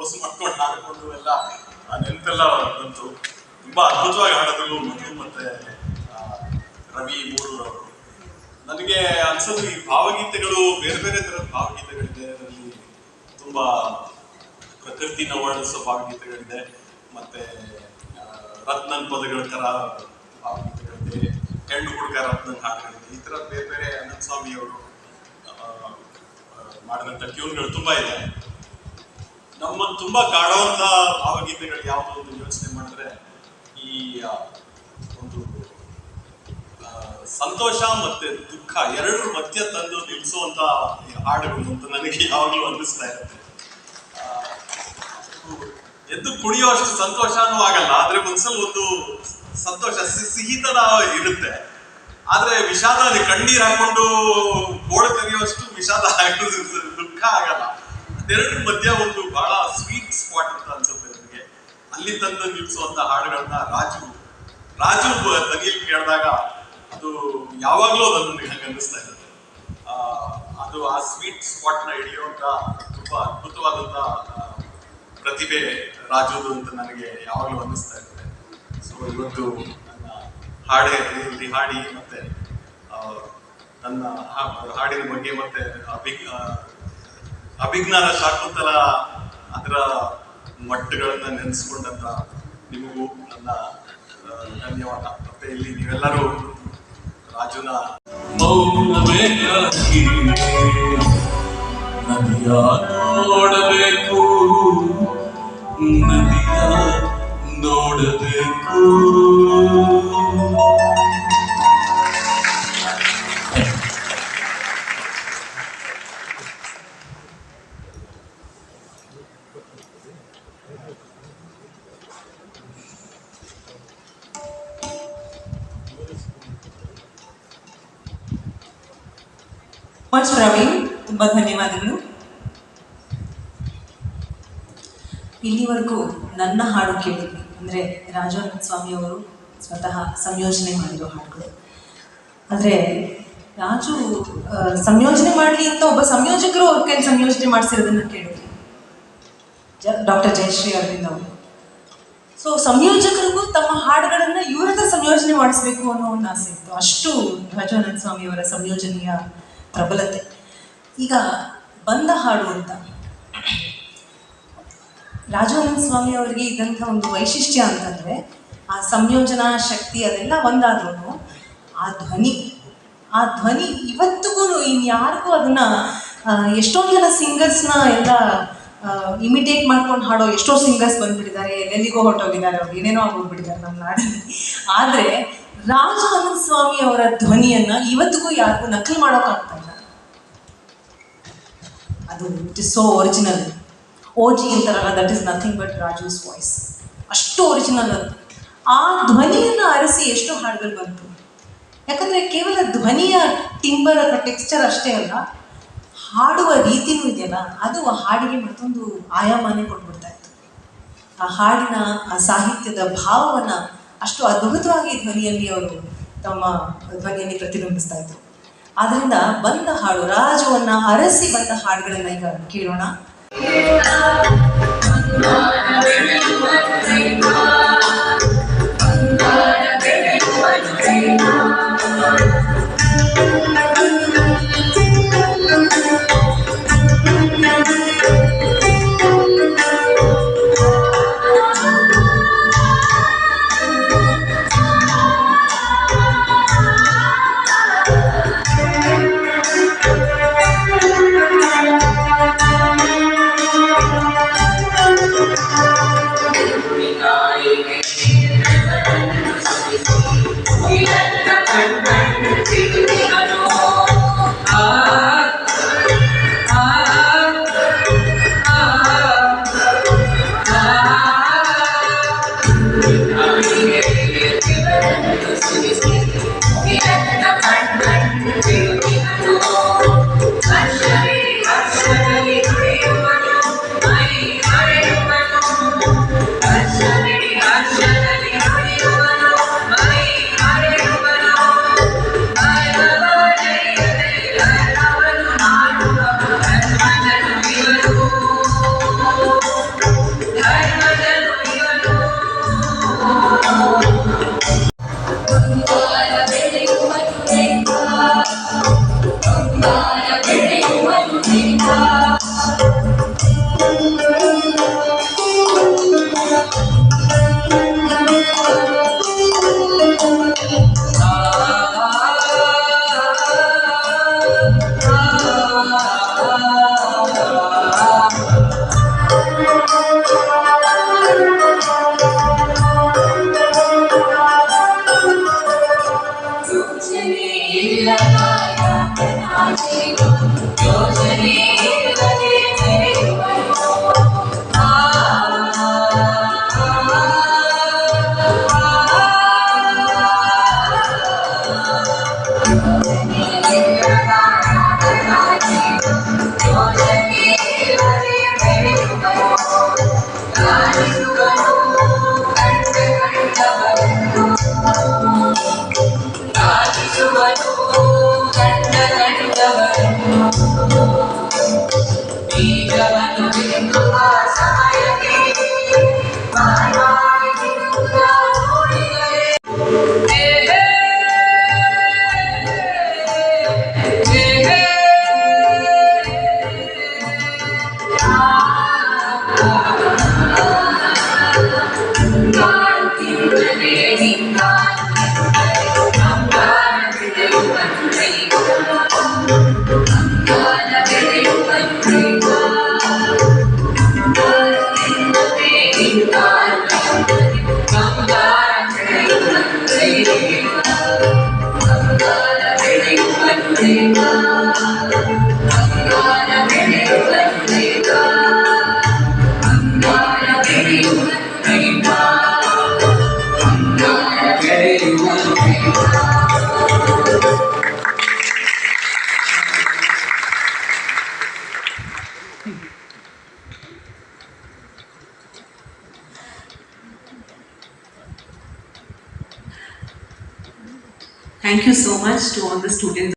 Compose ಮಾಡ್ಕೊಂಡು ಹಾಡ್ಕೊಂಡು ಎಲ್ಲ ನೆನಪೆಲ್ಲ ಬಂತು. ತುಂಬಾ ಅದ್ಭುತವಾಗಿ ಹಾಡಿದ್ರು ಮಧು ಮತ್ತೆ ರವಿ ಮೂರೂರವರು. ನನಗೆ ಅನ್ಸೋದು ಈ ಭಾವಗೀತೆಗಳು ಬೇರೆ ಬೇರೆ ತರದ ಭಾವಗೀತೆಗಳಿದೆ. ಅದರಲ್ಲಿ ತುಂಬಾ ಪ್ರಕೃತಿನ ವರ್ಣಿಸೋ ಭಾವಗೀತೆಗಳಿದೆ, ಮತ್ತೆ ರತ್ನನ್ ಪದಗಳ ತರ ಭಾವಗೀತೆಗಳಿದೆ, ಹೆಣ್ಣು ಹುಡುಗ ರತ್ನನ್ ಹಾಡುಗಳಿದೆ. ಈ ತರ ಬೇರೆ ಬೇರೆ ಅನಂತ ಸ್ವಾಮಿ ಅವರು ಮಾಡಿದಂಥ ಟ್ಯೂನ್ಗಳು ತುಂಬಾ ಇದೆ. ನಮ್ಮನ್ನು ತುಂಬಾ ಕಾಡುವಂತ ಭಾವಗೀತೆಗಳು ಯಾವುದು ಒಂದು ಯೋಚನೆ ಮಾಡಿದ್ರೆ ಈ ಒಂದು ಸಂತೋಷ ಮತ್ತೆ ದುಃಖ ಎರಡರ ಮಧ್ಯ ತಂದು ನಿಲ್ಲಿಸುವಂತ ಹಾಡುಗಳು ಅಂತ ನನಗೆ ಯಾವಾಗಲೂ ಅನ್ನಿಸ್ತಾ ಇರುತ್ತೆ. ಎದ್ದು ಕುಣಿಯುವಷ್ಟು ಸಂತೋಷನೂ ಆಗಲ್ಲ, ಆದ್ರೆ ಮನ್ಸಲ್ಲಿ ಒಂದು ಸಂತೋಷ ಸಿಹಿತನ ಇರುತ್ತೆ. ಆದ್ರೆ ವಿಷಾದ ಕಣ್ಣೀರ್ ಹಾಕೊಂಡು ಗೋಳು ಕರಿಯುವಷ್ಟು ವಿಷಾದ ದುಃಖ ಆಗಲ್ಲ. ಅದೆರಡರ ಮಧ್ಯ ಒಂದು ಬಹಳ ಸ್ವೀಟ್ ಸ್ಪಾಟ್ ಅಂತ ಅನ್ಸುತ್ತೆ ನನಗೆ. ಅಲ್ಲಿ ತಂದು ನಿಲ್ಲಿಸುವಂತ ಹಾಡುಗಳನ್ನ ರಾಜು ತಗಿಲ್ ಕೇಳಿದಾಗ ಅದು ಯಾವಾಗ್ಲೂ ನನಗೆ ಹಂಗೆ ಅನ್ನಿಸ್ತಾ ಇರುತ್ತೆ. ಅದು ಆ ಸ್ವೀಟ್ ಸ್ಪಾಟ್ ನ ಹಿಡಿಯುವಂತ ತುಂಬಾ ಅದ್ಭುತವಾದಂತ ಪ್ರತಿಭೆ ರಾಜುದು ಅಂತ ನನಗೆ ಯಾವಾಗಲೂ ಅನ್ನಿಸ್ತಾ ಇರುತ್ತೆ. ಸೊ ಇವತ್ತು ನನ್ನ ಹಾಡಿ ಮತ್ತೆ ನನ್ನ ಹಾಡಿನ ಬಗ್ಗೆ ಮತ್ತೆ ಅಭಿಜ್ಞಾನ ಶಾಕುಂತಲ ಅದರ ಮಟ್ಟಗಳನ್ನ ನೆನೆಸ್ಕೊಂಡಂತ ನಿಮಗೂ ನನ್ನ ಧನ್ಯವಾದ. ಮತ್ತೆ ಇಲ್ಲಿ ನೀವೆಲ್ಲರೂ ರಾಜುನ ನದಿಯ ನೋಡಬೇಕು, ನದಿಯ ನೋಡಬೇಕು. ಪ್ರವೀಣ್, ತುಂಬಾ ಧನ್ಯವಾದಗಳು. ಇಲ್ಲಿವರೆಗೂ ನನ್ನ ಹಾಡು ಕೇಳಿದ್ವಿ ಅಂದರೆ ರಾಜಾನಂದ ಸ್ವಾಮಿ ಅವರು ಸ್ವತಃ ಸಂಯೋಜನೆ ಮಾಡಿರೋ ಹಾಡುಗಳು. ಆದರೆ ರಾಜು ಸಂಯೋಜನೆ ಮಾಡಲಿ ಅಂತ ಒಬ್ಬ ಸಂಯೋಜಕರು ಅವ್ರ ಕೈ ಸಂಯೋಜನೆ ಮಾಡಿಸಿರೋದನ್ನ ಕೇಳಿದ್ವಿ, ಡಾಕ್ಟರ್ ಜಯಶ್ರೀ ಅವರಿಂದ ಅವರು. ಸೊ ಸಂಯೋಜಕರಿಗೂ ತಮ್ಮ ಹಾಡುಗಳನ್ನು ಇವ್ರ ಹತ್ರ ಸಂಯೋಜನೆ ಮಾಡಿಸ್ಬೇಕು ಅನ್ನೋ ಒಂದು ಆಸೆ ಇತ್ತು. ಅಷ್ಟು ರಾಜಾನಂದ ಸ್ವಾಮಿ ಅವರ ಸಂಯೋಜನೆಯ ಪ್ರಬಲತೆ. ಈಗ ಬಂದ ಹಾಡು ಅಂತ ರಾಜಾನಂದ ಸ್ವಾಮಿ ಅವರಿಗೆ ಇದ್ದಂಥ ಒಂದು ವೈಶಿಷ್ಟ್ಯ ಅಂತಂದರೆ ಆ ಸಂಯೋಜನಾ ಶಕ್ತಿ ಅದೆಲ್ಲ ಒಂದಾದ್ರೂ ಆ ಧ್ವನಿ ಇವತ್ತಿಗೂ ಇನ್ಯಾರಿಗೂ ಅದನ್ನು ಎಷ್ಟೊಂದು ಜನ ಸಿಂಗರ್ಸ್ನ ಎಲ್ಲ ಇಮಿಟೇಟ್ ಮಾಡ್ಕೊಂಡು ಹಾಡೋ ಎಷ್ಟೋ ಸಿಂಗರ್ಸ್ ಬಂದುಬಿಟ್ಟಿದ್ದಾರೆ, ಎಲ್ಲೆಲ್ಲಿಗೋ ಹೊರಟೋಗಿದ್ದಾರೆ, ಅವ್ರು ಏನೇನೋ ಆಗೋಗ್ಬಿಟ್ಟಿದ್ದಾರೆ ನಮ್ಮ ನಾಡಲ್ಲಿ. ಆದರೆ ರಾಜಾನಂದ ಸ್ವಾಮಿ ಅವರ ಧ್ವನಿಯನ್ನು ಇವತ್ತಿಗೂ ಯಾರಿಗೂ ನಕಲು ಮಾಡೋಕ್ಕಾಗ್ತಾ ಇಲ್ಲ. ಅದು it is so original. OG ಅಂತಾರಲ್ಲ, that is nothing but Raju's voice. ಅಷ್ಟು ಒರಿಜಿನಲ್ ಅದು. ಆ ಧ್ವನಿಯನ್ನು ಅರಸಿ ಎಷ್ಟೋ ಹಾಡುಗಳು ಬಂತು. ಯಾಕಂದರೆ ಕೇವಲ ಧ್ವನಿಯ ಟಿಂಬರ್ ಅಥವಾ ಟೆಕ್ಸ್ಚರ್ ಅಷ್ಟೇ ಅಲ್ಲ, ಹಾಡುವ ರೀತಿನೂ ಇದೆಯಲ್ಲ, ಅದು ಆ ಹಾಡಿಗೆ ಮತ್ತೊಂದು ಆಯಾಮನೇ ಕೊಟ್ಬಿಡ್ತಾ ಇತ್ತು. ಆ ಹಾಡಿನ ಆ ಸಾಹಿತ್ಯದ ಭಾವವನ್ನು ಅಷ್ಟು ಅದ್ಭುತವಾಗಿ ಧ್ವನಿಯಲ್ಲಿ ಅವರು ತಮ್ಮ ಧ್ವನಿಯಲ್ಲಿ ಪ್ರತಿಬಿಂಬಿಸ್ತಾ ಇದ್ರು. ಆದ್ದರಿಂದ ಬಂದ ಹಾಡು, ರಾಜುವನ್ನು ಅರಸಿ ಬಂದ ಹಾಡುಗಳನ್ನು ಈಗ ಕೇಳೋಣ. Thank you so much to all the students.